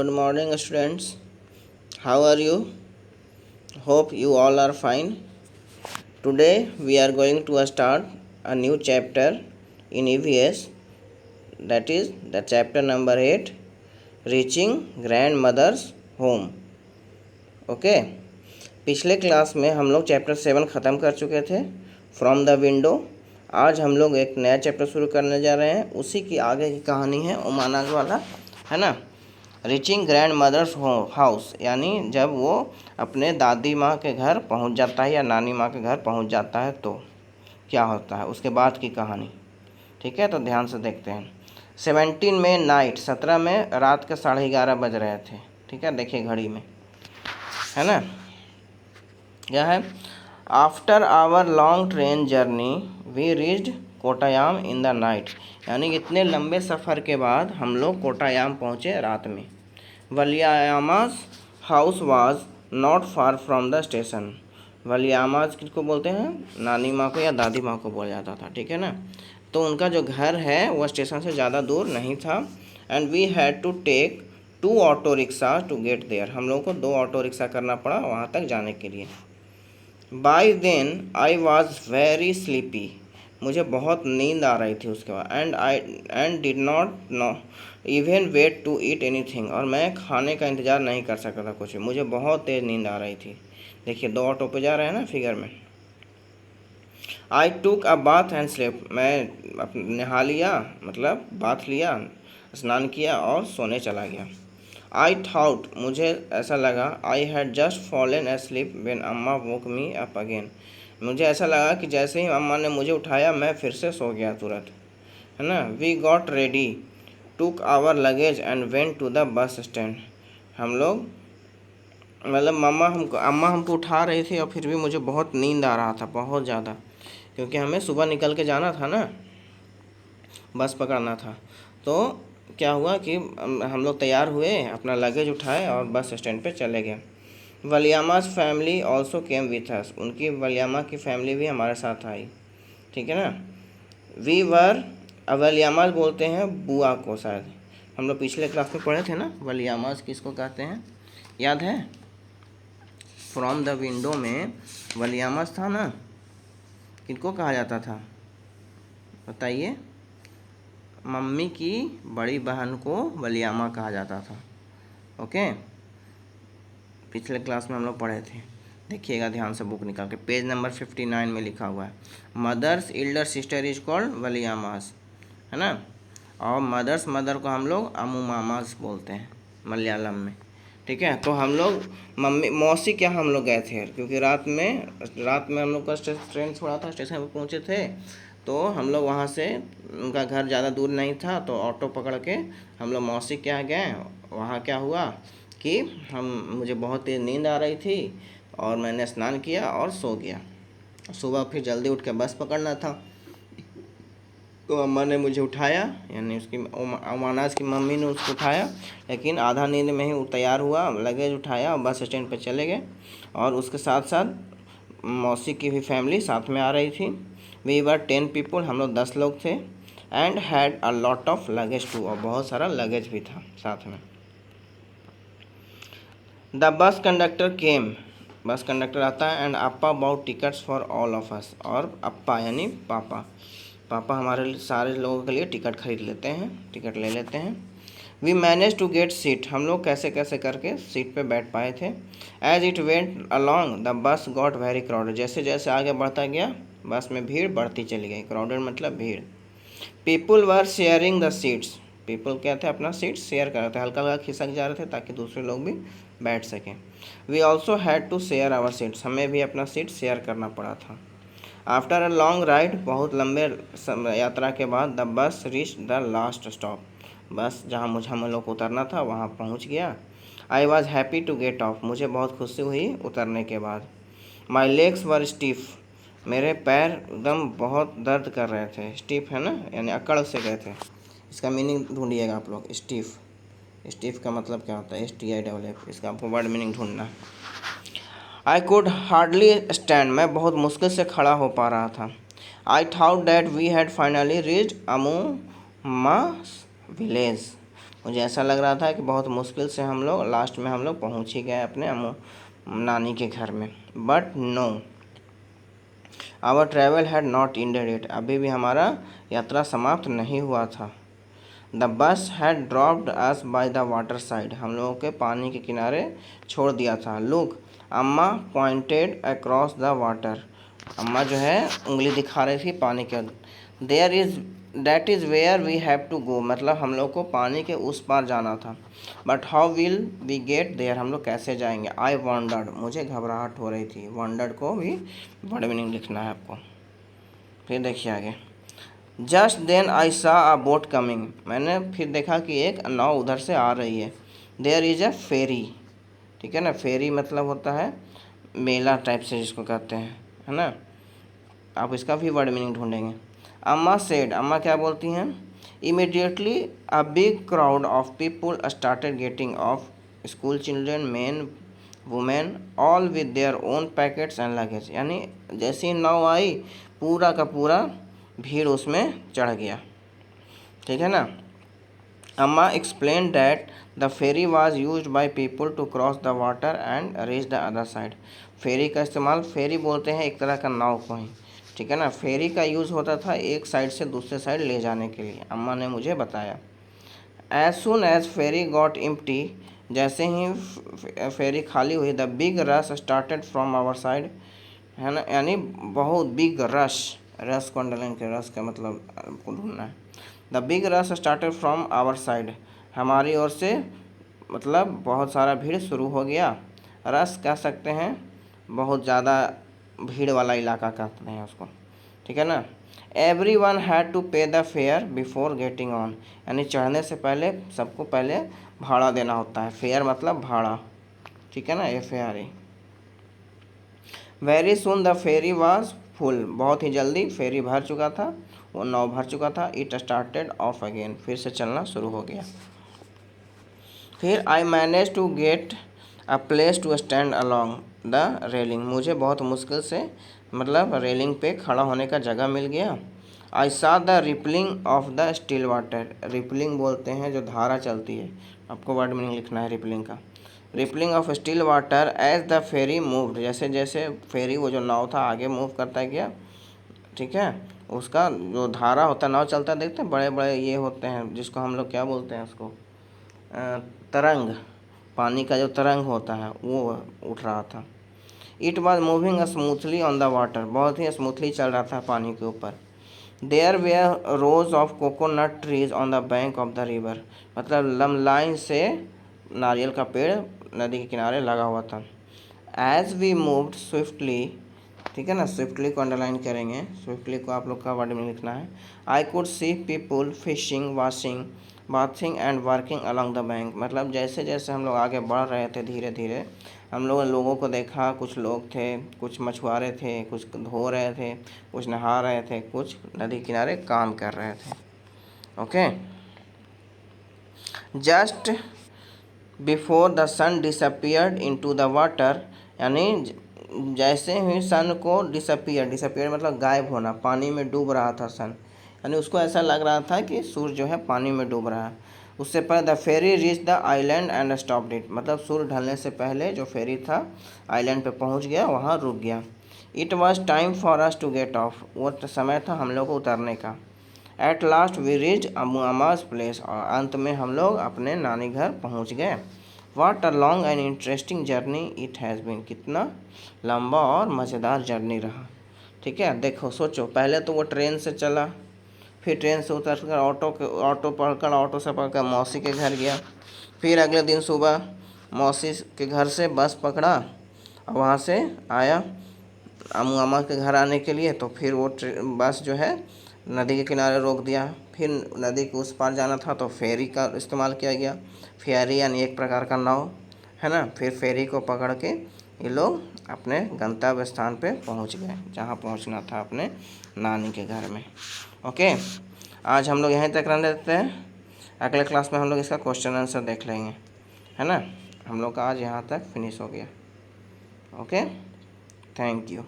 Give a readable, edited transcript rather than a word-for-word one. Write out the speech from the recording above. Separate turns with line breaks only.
Good morning, students. How are you? Hope you all are fine. Today we are going to start a new chapter in EVS, that is the chapter number 8, Reaching Grandmother's Home. Okay पिछले class में हम लोग chapter 7 ख़त्म कर चुके थे, from the window. आज हम लोग एक नया चैप्टर शुरू करने जा रहे हैं, उसी की आगे की कहानी है ओमानाज वाला, है ना। रीचिंग ग्रैंड मदर्स हाउस, यानी जब वो अपने दादी माँ के घर पहुँच जाता है या नानी माँ के घर पहुँच जाता है तो क्या होता है, उसके बाद की कहानी। ठीक है, तो ध्यान से देखते हैं। 17 में नाइट, 17 में रात के 11:30 बज रहे थे। ठीक है, देखिए घड़ी में, है ना। क्या है, after our long train journey we reached Kottayam in the night, यानी इतने लंबे सफ़र के बाद हम लोग कोटायाम पहुँचे रात में। Valiyamma's house was not far from the station. Valiyamma's किसको बोलते हैं, नानी माँ को या दादी माँ को बोला जाता था, ठीक है ना। तो उनका जो घर है वह स्टेशन से ज़्यादा दूर नहीं था। And we had to take 2 auto rickshaw to get there, हम लोगों को 2 ऑटो रिक्शा करना पड़ा वहाँ तक जाने के लिए। By then I was very sleepy, मुझे बहुत नींद आ रही थी उसके बाद। And did not no even wait to eat anything, और मैं खाने का इंतज़ार नहीं कर सकता था कुछ भी, मुझे बहुत तेज़ नींद आ रही थी। देखिए 2 ऑटो पे जा रहे हैं ना फिगर में। आई टूक अ बाथ एंड स्लेप, मैं नहा लिया, मतलब बाथ लिया, स्नान किया और सोने चला गया। आई थाउट, मुझे ऐसा लगा, I had just fallen asleep when अम्मा वोक मी अप अगेन, मुझे ऐसा लगा कि जैसे ही अम्मा ने मुझे उठाया मैं फिर से सो गया तुरंत, है ना। We got ready, took our luggage and went to the bus stand, हम लोग मतलब अम्मा हमको उठा रही थी और फिर भी मुझे बहुत नींद आ रहा था, बहुत ज़्यादा, क्योंकि हमें सुबह निकल के जाना था ना, बस पकड़ना था। तो क्या हुआ कि हम लोग तैयार हुए, अपना लगेज उठाए और बस स्टैंड पे चले गए। Valiyamma's family also came with us, उनकी वलियामा की फैमिली भी हमारे साथ आई, ठीक है ना। वी वर, वलियामास बोलते हैं बुआ को, शायद हम लोग पिछले क्लास में पढ़े थे ना, वलियामास किसको कहते हैं, याद है। फ्रॉम द विंडो में वलियामास था ना, किनको कहा जाता था बताइए। मम्मी की बड़ी बहन को वलियामा कहा जाता था। ओके, पिछले क्लास में हम लोग पढ़े थे, देखिएगा ध्यान से बुक निकाल के, पेज नंबर 59 में लिखा हुआ है। Mother's elder sister is called Valiyammas, है ना। और मदर्स मदर को हम लोग अमुमामास बोलते हैं मलयालम में, ठीक है। तो हम लोग मम्मी मौसी क्या हम लोग गए थे, क्योंकि रात में हम लोग का ट्रेन छोड़ा था, स्टेशन पर पहुँचे थे, तो हम लोग वहाँ से, उनका घर ज़्यादा दूर नहीं था, तो ऑटो पकड़ के हम लोग मौसी के यहाँ गए। वहाँ क्या हुआ कि मुझे बहुत तेज़ नींद आ रही थी और मैंने स्नान किया और सो गया। सुबह फिर जल्दी उठ के बस पकड़ना था, तो अम्मा ने मुझे उठाया, यानी उसकी ओमानाज की मम्मी ने उसको उठाया, लेकिन आधा नींद में ही वो तैयार हुआ, लगेज उठाया और बस स्टैंड पर चले गए। और उसके साथ साथ मौसी की भी फैमिली साथ में आ रही थी। वी वर 10 पीपल, हम लोग 10 लोग थे। And had a lot of luggage too, और बहुत सारा लगेज भी था साथ में। द बस कंडक्टर केम, बस कंडक्टर आता है। And Appa bought tickets for all of us, और अप्पा यानी पापा हमारे सारे लोगों के लिए टिकट खरीद लेते हैं, टिकट ले लेते हैं। We manage to get seat, हम लोग कैसे कैसे करके सीट पे बैठ पाए थे। As it went along the bus got very crowded, जैसे जैसे आगे बढ़ता गया बस में भीड़ बढ़ती चली गई, क्राउडेड मतलब भीड़। People were sharing the seats, people क्या थे, अपना सीट शेयर कर रहे थे, हल्का हल्का खिसक जा रहे थे ताकि दूसरे लोग भी बैठ सकें। We also had to share our seats, हमें भी अपना सीट शेयर करना पड़ा था। आफ्टर अ लॉन्ग राइड, बहुत लंबे यात्रा के बाद, the bus reach the last stop, बस जहाँ मुझे हम लोग को उतरना था वहाँ पहुँच गया। I was happy to get off, मुझे बहुत खुशी हुई उतरने के बाद। माई लेग्स वर स्टीफ, मेरे पैर एकदम बहुत दर्द कर रहे थे। स्टीफ है ना, यानी अकड़ से गए थे, इसका मीनिंग ढूंढिएगा आप लोग। स्टीफ का मतलब क्या होता है, STIFF, इसका आपको वर्ड मीनिंग ढूंढना है। आई कुड हार्डली स्टैंड, मैं बहुत मुश्किल से खड़ा हो पा रहा था। I thought that we had finally reached Ammumma's village, मुझे ऐसा लग रहा था कि बहुत मुश्किल से हम लोग लास्ट में हम लोग पहुँच ही गए अपने नानी के घर में। But no, our travel had not ended it, अभी भी हमारा यात्रा समाप्त नहीं हुआ था। The bus had dropped us by the water side, हम लोगों के पानी के किनारे छोड़ दिया था। लुक, अम्मा पॉइंटेड अक्रॉस द वाटर, अम्मा जो है उंगली दिखा रही थी पानी के। There is that is where we have to go, मतलब हम लोग को पानी के उस पार जाना था। But how will we get there, हम लोग कैसे जाएंगे। आई वॉन्डर्ड, मुझे घबराहट हो रही थी। वॉन्डर्ड को भी वर्ड मीनिंग लिखना है आपको। फिर देखिए आगे। जस्ट देन आई सा अ बोट कमिंग, मैंने फिर देखा कि एक नाव उधर से आ रही है। देयर इज़ अ फेरी, ठीक है ना, फेरी मतलब होता है मेला टाइप से जिसको कहते हैं, है ना। आप इसका भी वर्ड मीनिंग ढूंढेंगे। अम्मा सेड, अम्मा क्या बोलती हैं। Immediately a big crowd of people started getting off, school children, main, women, all with their own packets and luggage, यानी जैसे ही नाव आई पूरा का पूरा भीड़ उसमें चढ़ गया, ठीक है ना। Amma explain that the ferry was used by people to cross the water and reach the other side, ferry का इस्तेमाल, फेरी बोलते हैं एक तरह का नाव को ही, ठीक है ना। फेरी का यूज़ होता था एक साइड से दूसरे साइड ले जाने के लिए, अम्मा ने मुझे बताया। As soon as ferry got empty, जैसे ही फेरी खाली हुई, the big rush started from our side, है ना, यानी बहुत बिग रश, रश को अंडरलाइन के, रश का मतलब आपको ढूंढना है। The big rush started from our side, हमारी ओर से मतलब बहुत सारा भीड़ शुरू हो गया। रश कह सकते हैं बहुत ज़्यादा भीड़ वाला इलाका कहते हैं उसको, ठीक है ना। एवरी वन हैड टू पे the fair before getting on, यानी चढ़ने से पहले सबको पहले भाड़ा देना होता है। फेयर मतलब भाड़ा, ठीक है ना, FARE। Very soon the ferry was full, बहुत ही जल्दी फेरी भर चुका था, वो नाव भर चुका था। इट स्टार्टेड ऑफ अगेन, फिर से चलना शुरू हो गया। फिर I manage to get a place to stand along the railing, मुझे बहुत मुश्किल से मतलब रेलिंग पे खड़ा होने का जगह मिल गया। आई सा the rippling of the still water, rippling बोलते हैं जो धारा चलती है, आपको वर्ड मीनिंग लिखना है रिपलिंग का। Rippling of still water as the ferry moved, जैसे जैसे फेरी वो जो नाव था आगे मूव करता गया, ठीक है, उसका जो धारा होता है, नाव चलता है, देखते हैं बड़े बड़े ये होते हैं जिसको हम लोग क्या बोलते हैं उसको, तरंग, पानी का जो तरंग होता है वो उठ रहा था। It was moving smoothly on the water, बहुत ही स्मूथली चल रहा था पानी के ऊपर। There were rows of coconut trees on the bank of the river, मतलब लम लाइन से नारियल का पेड़ नदी के किनारे लगा हुआ था। एज वी मूव्ड स्विफ्टली, ठीक है ना, स्विफ्टली को अंडरलाइन करेंगे, स्विफ्टली को आप लोग का वर्ड में लिखना है। I could see people fishing, washing, bathing and working along the bank, मतलब जैसे जैसे हम लोग आगे बढ़ रहे थे धीरे धीरे हम लोगों को देखा, कुछ लोग थे, कुछ मछुआरे थे, कुछ धो रहे थे, कुछ नहा रहे थे, कुछ नदी किनारे काम कर रहे थे। Okay, just before the sun disappeared into the water, यानी जैसे ही सन को डिसअपियर मतलब गायब होना, पानी में डूब रहा था सन, यानी उसको ऐसा लग रहा था कि सूर्य जो है पानी में डूब रहा है। उससे पहले the ferry reach the island and stopped it, मतलब सूर्य ढलने से पहले जो फेरी था आइलैंड पे पहुंच गया, वहाँ रुक गया। It was time for us to get off, वो समय था हम लोग को उतरने का। At last we reach Amma's place, और अंत में हम लोग अपने नानी घर पहुंच गए। What a long and interesting journey it has been, कितना लंबा और मज़ेदार जर्नी रहा, ठीक है। देखो सोचो, पहले तो वो ट्रेन से चला, फिर ट्रेन से उतर कर ऑटो से पकड़ मौसी के घर गया, फिर अगले दिन सुबह मौसी के घर से बस पकड़ा और वहाँ से आया अम्मा के घर आने के लिए। तो फिर वो बस जो है नदी के किनारे रोक दिया, फिर नदी के उस पार जाना था तो फेरी का इस्तेमाल किया गया। फेरी यानी एक प्रकार का नाव, है ना। फिर फेरी को पकड़ के ये लोग अपने गंतव्य स्थान पे पहुंच गए, जहां पहुंचना था अपने नानी के घर में। ओके, आज हम लोग यहीं तक रहने देते हैं, अगले क्लास में हम लोग इसका क्वेश्चन आंसर देख लेंगे, है ना। हम लोग का आज यहाँ तक फिनिश हो गया। Okay, thank you.